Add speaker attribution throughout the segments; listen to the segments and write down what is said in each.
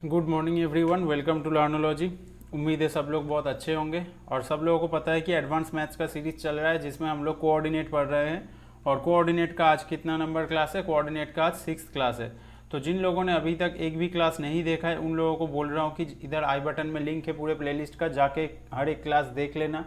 Speaker 1: Good morning everyone, welcome to Learnology. उम्मीद है सब लोग बहुत अच्छे होंगे और सब लोगों को पता है कि एडवांस मैथ्स का सीरीज चल रहा है जिसमें हम लोग कोऑर्डिनेट पढ़ रहे हैं। और कोऑर्डिनेट का आज कितना नंबर क्लास है? कोऑर्डिनेट का आज 6th क्लास है। तो जिन लोगों ने अभी तक एक भी क्लास नहीं देखा है उन लोगों को बोल रहा हूँ कि इधर आई बटन में लिंक है पूरे प्लेलिस्ट का, जाके हर एक क्लास देख लेना।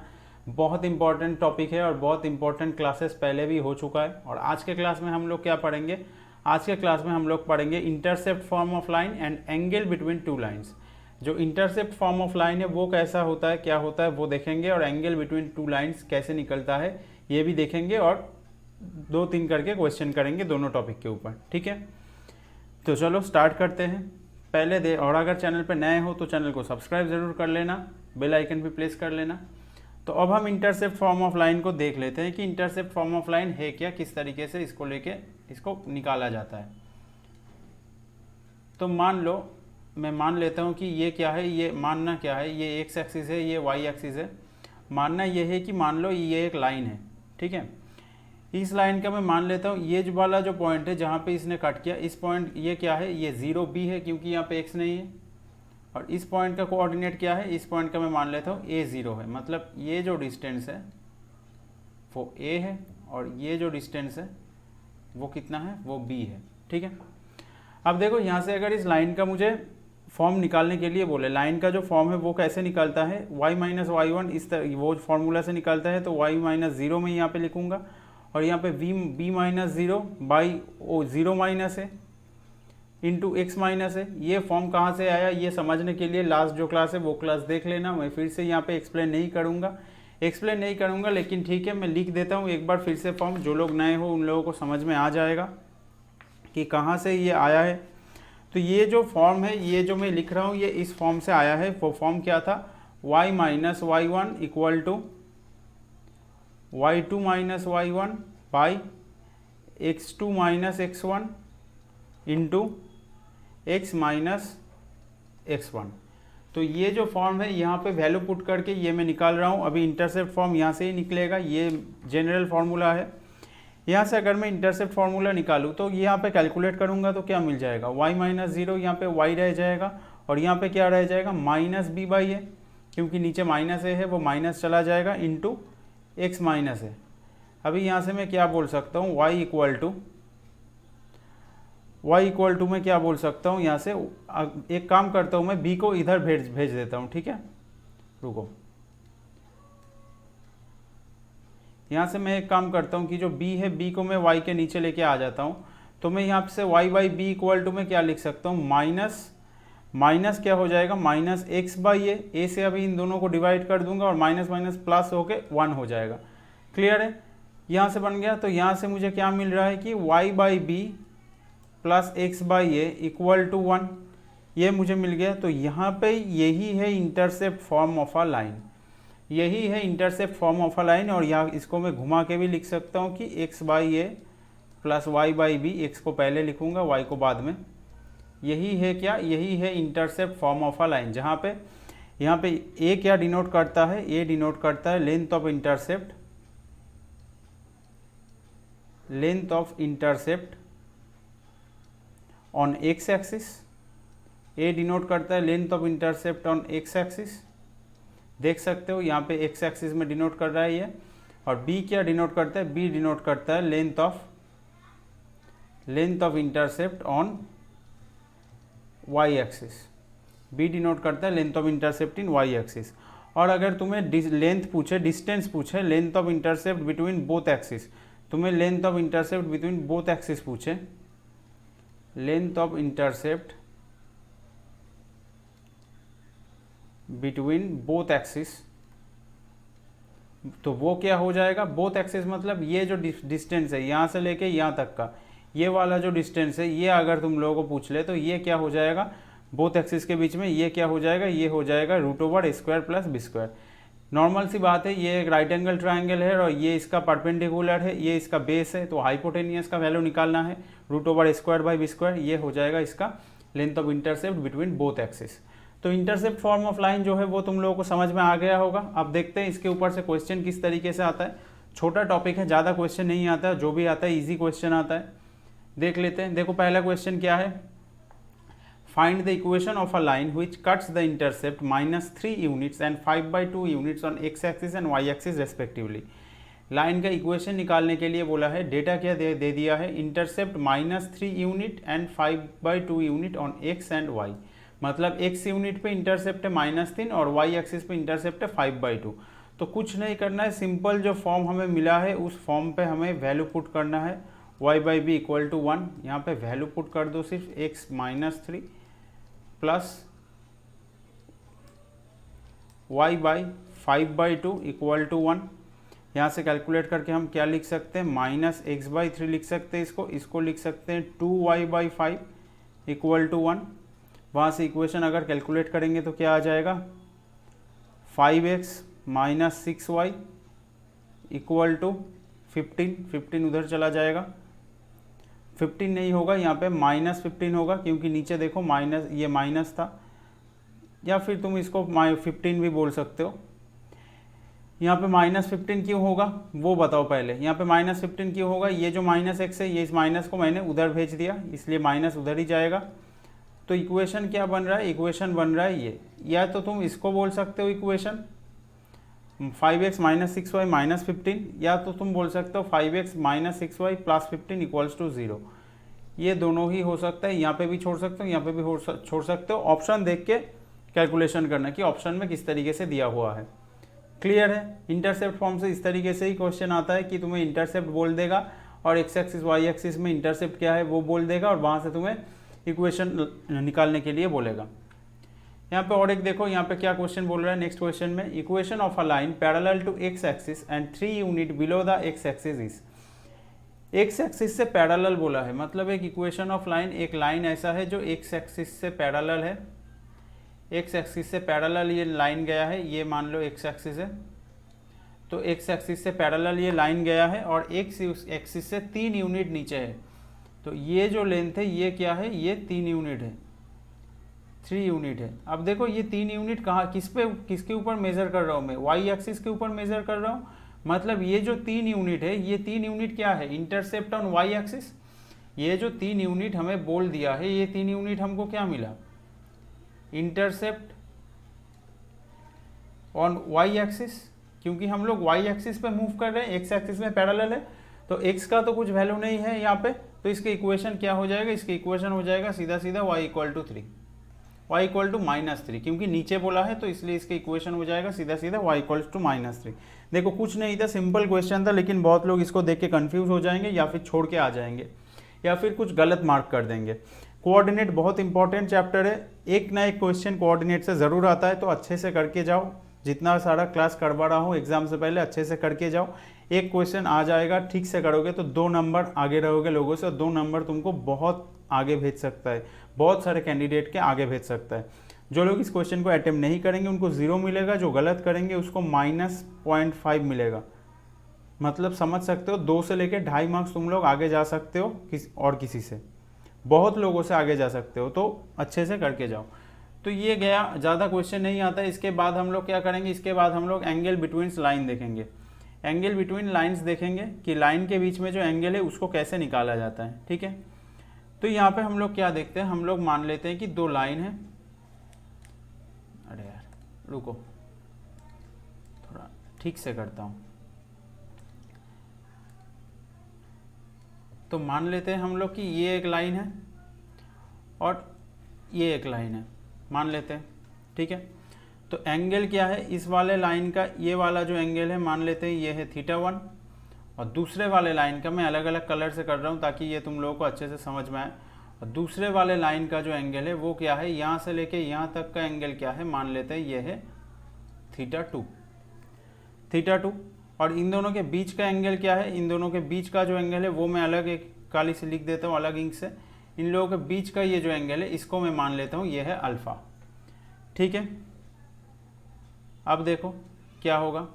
Speaker 1: बहुत इंपॉर्टेंट टॉपिक है और बहुत इंपॉर्टेंट क्लासेस पहले भी हो चुका है। और आज के क्लास में हम लोग क्या पढ़ेंगे? आज के क्लास में हम लोग पढ़ेंगे intercept form of line and angle between two lines. जो इंटरसेप्ट फॉर्म ऑफ लाइन है वो कैसा होता है, क्या होता है वो देखेंगे, और एंगल बिटवीन टू लाइंस कैसे निकलता है ये भी देखेंगे। और 2-3 करके क्वेश्चन करेंगे दोनों टॉपिक के ऊपर, ठीक है? तो चलो स्टार्ट करते हैं। पहले दे, और अगर चैनल पर नए हो तो चैनल को सब्सक्राइब ज़रूर कर लेना, बेल आइकन भी प्रेस कर लेना। तो अब हम इंटरसेप्ट फॉर्म ऑफ लाइन को देख लेते हैं कि इंटरसेप्ट फॉर्म ऑफ लाइन है क्या, किस तरीके से इसको लेके इसको निकाला जाता है। तो मान लो, मैं मान लेता हूँ कि ये क्या है, ये मानना क्या है, ये एक्स एक्सिस है, ये वाई एक्सिस है। मानना ये है कि मान लो ये एक लाइन है, ठीक है? इस लाइन का मैं मान लेता हूँ ये जो वाला जो पॉइंट है जहाँ पे इसने कट किया, इस पॉइंट ये क्या है, ये 0B है क्योंकि यहाँ पे एक्स नहीं है। और इस पॉइंट का कोऑर्डिनेट क्या है? इस पॉइंट का मैं मान लेता हूँ A0 है। मतलब ये जो डिस्टेंस है वो A है और ये जो डिस्टेंस है वो कितना है, वो B है, ठीक है? अब देखो यहाँ से अगर इस लाइन का मुझे फॉर्म निकालने के लिए बोले, लाइन का जो फॉर्म है वो कैसे निकलता है, y माइनस वाई वन, इस तरह वो फॉर्मूला से निकलता है। तो y माइनस 0 में यहाँ पे लिखूंगा और यहाँ पे b minus 0 by o 0 minus है इंटू एक्स माइनस है। ये फॉर्म कहाँ से आया ये समझने के लिए लास्ट जो क्लास है वो क्लास देख लेना। मैं फिर से यहाँ पे एक्सप्लेन नहीं करूँगा, लेकिन ठीक है मैं लिख देता हूँ एक बार फिर से फॉर्म। जो लोग नए हो उन लोगों को समझ में आ जाएगा कि कहाँ से ये आया है। तो ये जो फॉर्म है, ये जो मैं लिख रहा हूँ, ये इस फॉर्म से आया है। वो फॉर्म क्या था? y minus y one equal to y2 minus y one by x2 minus x1 into x minus x1। तो ये जो फॉर्म है यहाँ पे वैल्यू पुट करके ये मैं निकाल रहा हूँ। अभी इंटरसेप्ट फॉर्म यहाँ से ही निकलेगा, ये जनरल फार्मूला है। यहाँ से अगर मैं इंटरसेप्ट फार्मूला निकालूँ तो यहाँ पे कैलकुलेट करूँगा तो क्या मिल जाएगा, y माइनस 0, यहाँ पे y रह जाएगा और यहाँ पे क्या रह जाएगा, माइनस b बाई ए, क्योंकि नीचे माइनस ए है वो माइनस चला जाएगा, इंटू एक्स माइनस ए। अभी यहाँ से मैं क्या बोल सकता हूँ, y इक्वल टू मैं क्या बोल सकता हूँ, यहाँ से एक काम करता हूँ, मैं b को इधर भेज देता हूँ, ठीक है? रुको, यहाँ से मैं एक काम करता हूँ कि जो b है b को मैं y के नीचे लेके आ जाता हूँ। तो मैं यहाँ से y by b equal to में क्या लिख सकता हूँ, माइनस क्या हो जाएगा, माइनस एक्स बाई ए से अभी इन दोनों को डिवाइड कर दूंगा और माइनस माइनस प्लस होके 1 हो जाएगा। क्लियर है? यहाँ से बन गया। तो यहाँ से मुझे क्या मिल रहा है कि y by b plus x by a equal to 1, ये मुझे मिल गया। तो यहाँ पे यही है intercept form of a line, यही है intercept form of a line. और यहाँ इसको मैं घुमा के भी लिख सकता हूँ कि x by a plus y by b, x को पहले लिखूँगा वाई को बाद में। यही है क्या, यही है intercept form of a line, जहाँ पे यहाँ पे ए क्या डिनोट करता है, ए डिनोट करता है length of intercept on x axis. A denote करता है length of intercept on x axis, देख सकते हो यहाँ पे एक्स एक्सिस में डिनोट कर रहा है ये। और बी क्या डिनोट करता है, बी डिनोट करता है length of intercept on Y axis. B denote करता है length of intercept in Y axis. और अगर तुम्हें लेंथ पूछे, डिस्टेंस पूछे, length of intercept between both axis, तुम्हें length of intercept between both axis पूछे, length of intercept between both axis, तो वो क्या हो जाएगा, बोथ एक्सिस मतलब ये जो डिस्टेंस है यहाँ से लेके यहाँ तक का, ये वाला जो डिस्टेंस है, ये अगर तुम लोगों को पूछ ले तो ये क्या हो जाएगा, बोथ एक्सिस के बीच में ये क्या हो जाएगा, ये हो जाएगा root over a square plus B square. Normal सी बात है, ये एक राइट एंगल ट्राइंगल है और ये इसका परपेंडिकुलर है, ये इसका बेस है। तो हाइपोटेनियस का वैल्यू निकालना है, root over a square by b square, ये हो जाएगा इसका length of intercept between both axis. तो इंटरसेप्ट फॉर्म ऑफ लाइन जो है वो तुम लोगों को समझ में आ गया होगा। अब देखते हैं इसके ऊपर से क्वेश्चन किस तरीके से आता है। छोटा टॉपिक है, ज़्यादा क्वेश्चन नहीं आता है, जो भी आता है ईजी क्वेश्चन आता है। देख लेते हैं। देखो पहला क्वेश्चन क्या है, find the equation of a line which cuts the intercept -3 units and 5/2 units on x axis and y axis respectively. Line का इक्वेशन निकालने के लिए बोला है, डेटा क्या दे दिया है, intercept -3 unit and 5/2 unit on x and y। मतलब x यूनिट पे इंटरसेप्ट है -3 और y एक्सिस पे इंटरसेप्ट है 5/2। तो कुछ नहीं करना है, सिंपल जो फॉर्म हमें मिला है उस फॉर्म पे हमें वैल्यू पुट करना है, y/b = 1। यहाँ पे वैल्यू पुट कर दो सिर्फ x -3 प्लस y/5/2 = 1। यहाँ से कैलकुलेट करके हम क्या लिख सकते हैं, -x/3 लिख सकते हैं, इसको लिख सकते हैं 2y/5 = 1। वहाँ से इक्वेशन अगर कैलकुलेट करेंगे तो क्या आ जाएगा, 5x - 6y = 15 उधर चला जाएगा, 15 नहीं होगा यहाँ पे -15 होगा, क्योंकि नीचे देखो ये माइनस था, या फिर तुम इसको 15 भी बोल सकते हो। यहाँ पे -15 क्यों होगा वो बताओ पहले, यहाँ पे -15 क्यों होगा, ये जो -x है ये इस माइनस को मैंने उधर भेज दिया, इसलिए माइनस उधर ही जाएगा। तो इक्वेशन क्या बन रहा है, इक्वेशन बन रहा है ये, या तो तुम इसको बोल सकते हो इक्वेशन 5x - 6y - 15, या तो तुम बोल सकते हो 5x - 6y + 15 = 0। ये दोनों ही हो सकता है, यहाँ पे भी छोड़ सकते हो, यहाँ पे भी छोड़ सकते हो। ऑप्शन देख के कैलकुलेशन करना कि ऑप्शन में किस तरीके से दिया हुआ है। क्लियर है। इंटरसेप्ट फॉर्म से इस तरीके से ही क्वेश्चन आता है कि तुम्हें इंटरसेप्ट बोल देगा और x एक्सिस y एक्सिस में इंटरसेप्ट क्या है वो बोल देगा, और वहाँ से तुम्हें इक्वेशन निकालने के लिए बोलेगा। यहाँ पे और एक देखो, यहाँ पे क्या क्वेश्चन बोल रहा है नेक्स्ट क्वेश्चन में, equation of a line parallel to x axis and 3 unit below the x axis is. x axis से पैरेलल बोला है, मतलब एक इक्वेशन ऑफ लाइन, एक लाइन ऐसा है जो x एक्सिस से पैरेलल है, x एक्सिस से पैरेलल ये लाइन गया है, ये मान लो x एक्सिस है, तो x एक्सिस से पैरेलल ये लाइन गया है और x एक्सिस से 3 यूनिट नीचे है। तो ये जो लेंथ है ये क्या है, ये 3 यूनिट है, 3 यूनिट है। अब देखो ये 3 यूनिट कहाँ, किसके ऊपर मेजर कर रहा हूँ मैं, y एक्सिस के ऊपर मेजर कर रहा हूँ। मतलब ये जो 3 यूनिट है, ये 3 यूनिट क्या है, इंटरसेप्ट ऑन y एक्सिस। ये जो 3 यूनिट हमें बोल दिया है, ये 3 यूनिट हमको क्या मिला, इंटरसेप्ट ऑन y एक्सिस, क्योंकि हम लोग y एक्सिस पे मूव कर रहे हैं, x एक्सिस में पैरेलल है, तो x का तो कुछ वैल्यू नहीं है यहाँ पे, तो इसके इक्वेशन क्या हो जाएगा, इसके इक्वेशन हो जाएगा सीधा सीधा y = 3, y = -3, क्योंकि नीचे बोला है तो इसलिए इसके इक्वेशन हो जाएगा सीधा सीधा y = -3। देखो कुछ नहीं था, सिंपल क्वेश्चन था, लेकिन बहुत लोग इसको देख के कंफ्यूज हो जाएंगे या फिर छोड़ के आ जाएंगे या फिर कुछ गलत मार्क कर देंगे। कोऑर्डिनेट बहुत इंपॉर्टेंट चैप्टर है, एक ना एक क्वेश्चन कोऑर्डिनेट से ज़रूर आता है, तो अच्छे से करके जाओ, जितना सारा क्लास करवा रहा हूँ एग्जाम से पहले अच्छे से करके जाओ। एक क्वेश्चन आ जाएगा, ठीक से करोगे तो 2 नंबर आगे रहोगे लोगों से, और 2 नंबर तुमको बहुत आगे भेज सकता है, बहुत सारे कैंडिडेट के आगे भेज सकता है। जो लोग इस क्वेश्चन को अटेम्प्ट नहीं करेंगे उनको 0 मिलेगा, जो गलत करेंगे उसको -0.5 मिलेगा। मतलब समझ सकते हो, 2 से लेकर 2.5 मार्क्स तुम लोग आगे जा सकते हो किसी से, बहुत लोगों से आगे जा सकते हो, तो अच्छे से करके जाओ। तो ये गया, ज़्यादा क्वेश्चन नहीं आता है। इसके बाद हम लोग क्या करेंगे, इसके बाद हम लोग एंगल बिटवीन लाइन देखेंगे, एंगल बिटवीन लाइंस देखेंगे कि लाइन के बीच में जो एंगल है उसको कैसे निकाला जाता है। ठीक है, तो यहाँ पे हम लोग क्या देखते हैं, हम लोग मान लेते हैं कि 2 लाइन है, अरे यार रुको थोड़ा ठीक से करता हूँ। तो मान लेते हैं हम लोग कि ये एक लाइन है और ये एक लाइन है, मान लेते हैं। ठीक है, तो एंगल क्या है इस वाले लाइन का, ये वाला जो एंगल है मान लेते हैं ये है θ1, और दूसरे वाले लाइन का मैं अलग अलग कलर से कर रहा हूँ ताकि ये तुम लोगों को अच्छे से समझ में आए। और दूसरे वाले लाइन का जो एंगल है वो क्या है, यहाँ से लेके यहाँ तक का एंगल क्या है, मान लेते हैं ये है θ2। और इन दोनों के बीच का एंगल क्या है, इन दोनों के बीच का जो एंगल है वो मैं अलग एक काली से लिख देता हूँ, अलग इंक से। इन लोगों के बीच का ये जो एंगल है इसको मैं मान लेता हूँ ये है अल्फ़ा। ठीक है, अब देखो क्या होगा।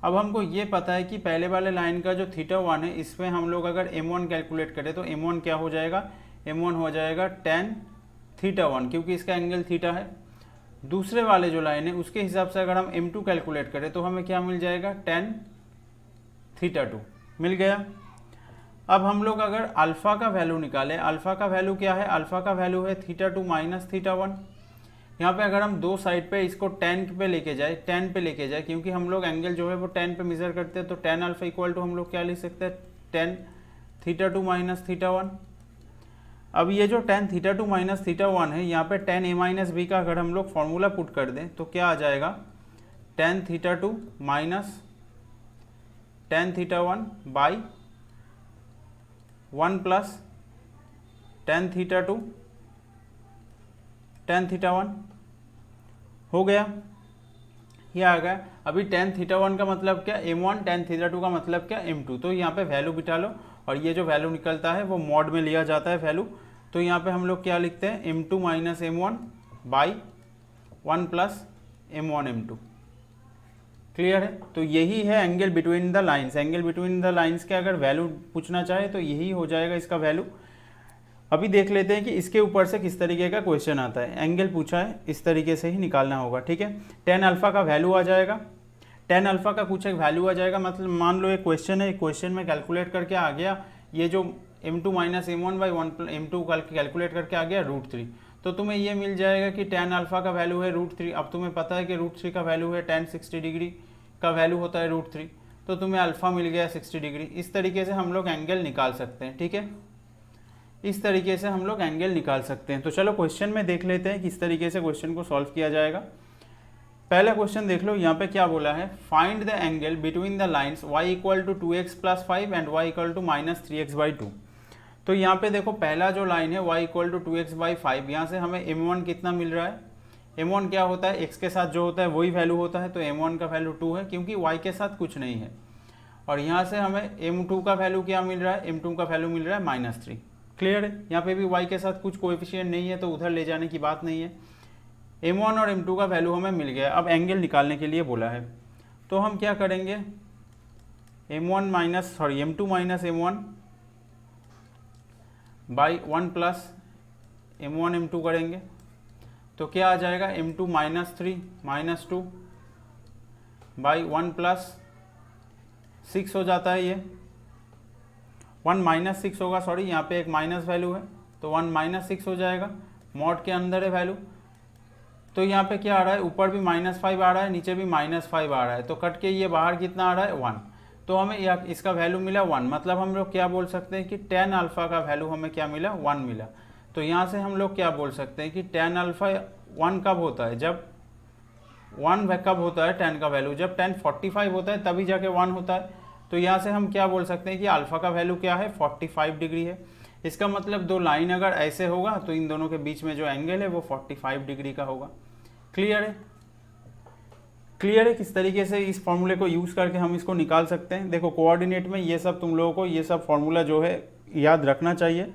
Speaker 1: अब हमको ये पता है कि पहले वाले लाइन का जो θ1 है इसमें हम लोग अगर m1 कैलकुलेट करें तो m1 क्या हो जाएगा, m1 हो जाएगा tan θ1, क्योंकि इसका एंगल थीटा है। दूसरे वाले जो लाइन है उसके हिसाब से अगर हम m2 कैलकुलेट करें तो हमें क्या मिल जाएगा, tan θ2 मिल गया। अब हम लोग अगर अल्फ़ा का वैल्यू निकालें, अल्फ़ा का वैल्यू क्या है, अल्फ़ा का वैल्यू है θ2 माइनस θ1। यहाँ पे अगर हम दो साइड पे इसको tan पे लेके जाए, tan पे लेके जाए, क्योंकि हम लोग एंगल जो है वो tan पे मेजर करते हैं, तो tan अल्फ़ा इक्वल टू हम लोग क्या लिख सकते हैं, tan θ2 माइनस θ1। अब ये जो tan θ2 माइनस θ1 है, यहाँ पे tan a माइनस बी का अगर हम लोग फॉर्मूला पुट कर दें तो क्या आ जाएगा, tan θ2 minus tan θ1 by 1 plus tan θ2 tan θ1 हो गया, ये आ गया। अभी tan θ1 का मतलब क्या, m1, tan θ2 का मतलब क्या, m2। तो यहाँ पे वैल्यू बिठा लो और ये जो वैल्यू निकलता है वो मॉड में लिया जाता है वैल्यू। तो यहाँ पे हम लोग क्या लिखते हैं, m2 minus m1 by 1 plus m1 m2। Clear है। तो यही है angle between the lines. Angle between the lines के अगर वैल्यू पूछना चाहे तो यही हो जाएगा इसका वैल्यू। अभी देख लेते हैं कि इसके ऊपर से किस तरीके का क्वेश्चन आता है। एंगल पूछा है, इस तरीके से ही निकालना होगा, ठीक है। tan अल्फा का वैल्यू आ जाएगा, tan अल्फा का कुछ एक वैल्यू आ जाएगा, मतलब मान लो एक क्वेश्चन है, क्वेश्चन में कैलकुलेट करके आ गया ये जो m2 minus m1 by 1 m2 calculate करके आ गया √3। तो तुम्हें ये मिल जाएगा कि tan अल्फा का वैल्यू है √3। अब तुम्हें पता है कि √3 का वैल्यू है tan 60 डिग्री का वैल्यू होता है √3, तो तुम्हें अल्फा मिल गया 60 डिग्री। इस तरीके से हम लोग एंगल निकाल सकते हैं, ठीक है। इस तरीके से हम लोग एंगल निकाल सकते हैं। तो चलो क्वेश्चन में देख लेते हैं किस तरीके से क्वेश्चन को सॉल्व किया जाएगा। पहला क्वेश्चन देख लो, यहाँ पे क्या बोला है, find the angle between the lines y equal to 2x plus 5 and y equal to minus 3x by 2। तो यहाँ पे देखो पहला जो लाइन है y equal to 2x by 5, यहाँ से हमें m1 कितना मिल रहा है, m1 क्या होता है, x के साथ जो होता है वही वैल्यू होता है, तो m1 का वैल्यू 2 है क्योंकि y के साथ कुछ नहीं है। और यहाँ से हमें m2 का वैल्यू क्या मिल रहा है, m2 का वैल्यू मिल रहा है -3। क्लियर है। यहाँ पे भी y के साथ कुछ कोएफिशिएंट नहीं है तो उधर ले जाने की बात नहीं है। m1 और m2 का वैल्यू हमें मिल गया। अब एंगल निकालने के लिए बोला है तो हम क्या करेंगे, m2 minus m1 by 1 plus m1 m2 करेंगे तो क्या आ जाएगा, m2 -3 -2 बाई 1 प्लस 6 हो जाता है, ये 1 -6 होगा, सॉरी यहाँ पे एक माइनस वैल्यू है तो 1 -6 हो जाएगा, मॉड के अंदर है वैल्यू। तो यहाँ पे क्या आ रहा है, ऊपर भी -5 आ रहा है, नीचे भी -5 आ रहा है, तो कट के ये बाहर कितना आ रहा है 1। तो हमें इसका वैल्यू मिला 1, मतलब हम लोग क्या बोल सकते हैं कि tan अल्फा का वैल्यू हमें क्या मिला, 1 मिला। तो यहाँ से हम लोग क्या बोल सकते हैं कि tan अल्फा 1 कब होता है, जब 1 कब होता है tan का वैल्यू, जब tan 45 होता है तभी जाके 1 होता है। तो यहाँ से हम क्या बोल सकते हैं कि अल्फा का वैल्यू क्या है, 45 डिग्री है। इसका मतलब दो लाइन अगर ऐसे होगा तो इन दोनों के बीच में जो एंगल है वो 45 डिग्री का होगा। क्लियर है। क्लियर है किस तरीके से इस फॉर्मूले को यूज़ करके हम इसको निकाल सकते हैं। देखो कोऑर्डिनेट में ये सब तुम लोगों को ये सब फॉर्मूला जो है याद रखना चाहिए,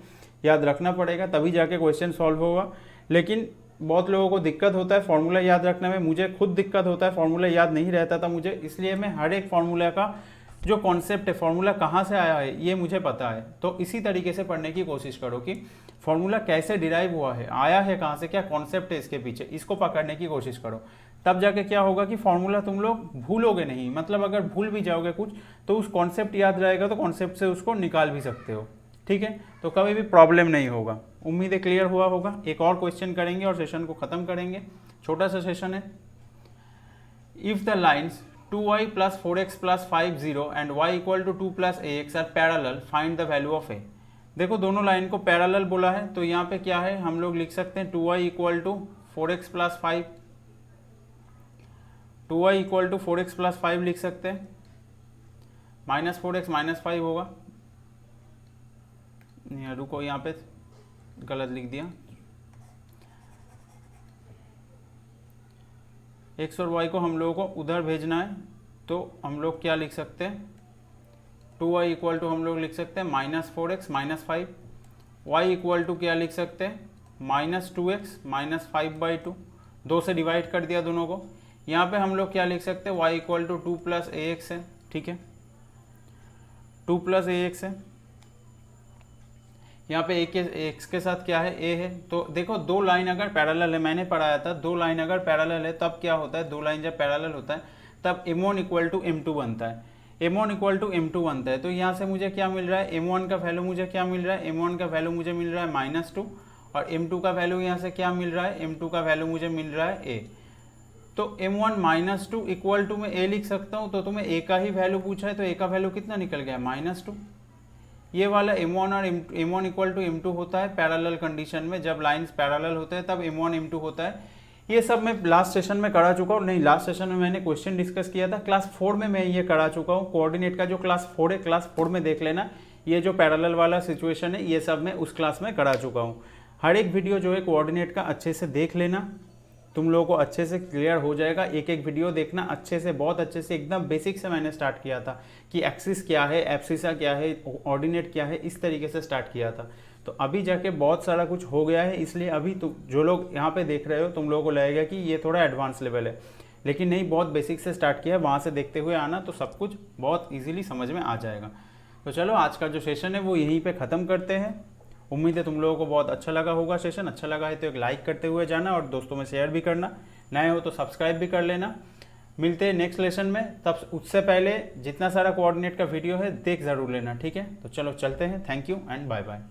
Speaker 1: याद रखना पड़ेगा तभी जाके क्वेश्चन सॉल्व होगा। लेकिन बहुत लोगों को दिक्कत होता है फॉर्मूला याद रखने में, मुझे खुद दिक्कत होता है, फॉर्मूला याद नहीं रहता था मुझे, इसलिए मैं हर एक फॉर्मूला का जो कॉन्सेप्ट है, फॉर्मूला कहाँ से आया है ये मुझे पता है। तो इसी तरीके से पढ़ने की कोशिश करो कि फॉर्मूला कैसे डिराइव हुआ है, आया है कहाँ से, क्या कॉन्सेप्ट है इसके पीछे, इसको पकड़ने की कोशिश करो। तब जाके क्या होगा कि फॉर्मूला तुम लोग भूलोगे नहीं, मतलब अगर भूल भी जाओगे कुछ तो उस कॉन्सेप्ट याद रहेगा तो कॉन्सेप्ट से उसको निकाल भी सकते हो, ठीक है। तो कभी भी प्रॉब्लम नहीं होगा। उम्मीद है क्लियर हुआ होगा। एक और क्वेश्चन करेंगे और सेशन को ख़त्म करेंगे, छोटा सा सेशन है। If the lines 2y plus 4x plus 5 0 and y equal to 2 plus ax are parallel, find the value of a। देखो दोनों लाइन को पैरेलल बोला है तो यहाँ पे क्या है, हम लोग लिख सकते हैं 2y equal to 4x plus 5, 2y equal to 4x plus 5 लिख सकते हैं, -4x -5 होगा। रुको यहाँ पे गलत लिख दिया, x और y को हम लोगों को उधर भेजना है तो हम लोग क्या लिख सकते हैं, 2y इक्वल टू हम लोग लिख सकते हैं -4x -5, y इक्वल टू क्या लिख सकते हैं -2x -5/2, 2 से डिवाइड कर दिया दोनों को। यहाँ पे हम लोग क्या लिख सकते हैं, y इक्वल टू 2 + ax है, ठीक है, 2 + ax है। यहाँ पे x के साथ क्या है, a है। तो देखो दो लाइन अगर पैरेलल है, मैंने पढ़ाया था दो लाइन अगर पैरेलल है तब क्या होता है, दो लाइन जब पैरेलल होता है तब m1 इक्वल टू m2 बनता है। m1 इक्वल टू m2 बनता है। तो यहाँ से मुझे क्या मिल रहा है, m1 का वैल्यू मुझे क्या मिल रहा है, m1 का वैल्यू मुझे मिल रहा है -2 और m2 का वैल्यू यहाँ से क्या मिल रहा है, m2 का वैल्यू मुझे मिल रहा है a। तो m1 -2 इक्वल टू मैं a लिख सकता हूँ। तो तुम्हें a का ही वैल्यू पूछा है तो a का वैल्यू कितना निकल गया, -2। ये वाला m1 और m1 इक्वल टू m2 होता है पैरेलल कंडीशन में, जब लाइंस पैरेलल होते हैं तब m1 m2 होता है। ये सब मैं लास्ट सेशन में करा चुका हूँ, नहीं लास्ट सेशन में मैंने क्वेश्चन डिस्कस किया था, क्लास 4 में मैं ये करा चुका हूँ। कोऑर्डिनेट का जो क्लास 4 है, क्लास 4 में देख लेना, ये जो पैरेलल वाला सिचुएशन है ये सब मैं उस क्लास में करा चुका हूँ। हर एक वीडियो जो है कोऑर्डिनेट का अच्छे से देख लेना, तुम लोगों को अच्छे से क्लियर हो जाएगा। एक एक वीडियो देखना अच्छे से, बहुत अच्छे से, एकदम बेसिक से मैंने स्टार्ट किया था कि एक्सिस क्या है, एब्सिसा क्या है, ऑर्डिनेट क्या है, इस तरीके से स्टार्ट किया था। तो अभी जाके बहुत सारा कुछ हो गया है, इसलिए अभी तो जो लोग यहाँ पे देख रहे हो तुम लोगों को लगेगा कि ये थोड़ा एडवांस लेवल है, लेकिन नहीं, बहुत बेसिक से स्टार्ट किया है। वहाँ से देखते हुए आना तो सब कुछ बहुत ईजिली समझ में आ जाएगा। तो चलो आज का जो सेशन है वो यहीं पर ख़त्म करते हैं। उम्मीद है तुम लोगों को बहुत अच्छा लगा होगा सेशन। अच्छा लगा है तो एक लाइक करते हुए जाना और दोस्तों में शेयर भी करना, नए हो तो सब्सक्राइब भी कर लेना। मिलते हैं नेक्स्ट लेसन में, तब उससे पहले जितना सारा कोऑर्डिनेट का वीडियो है देख ज़रूर लेना, ठीक है। तो चलो चलते हैं, thank you and bye bye.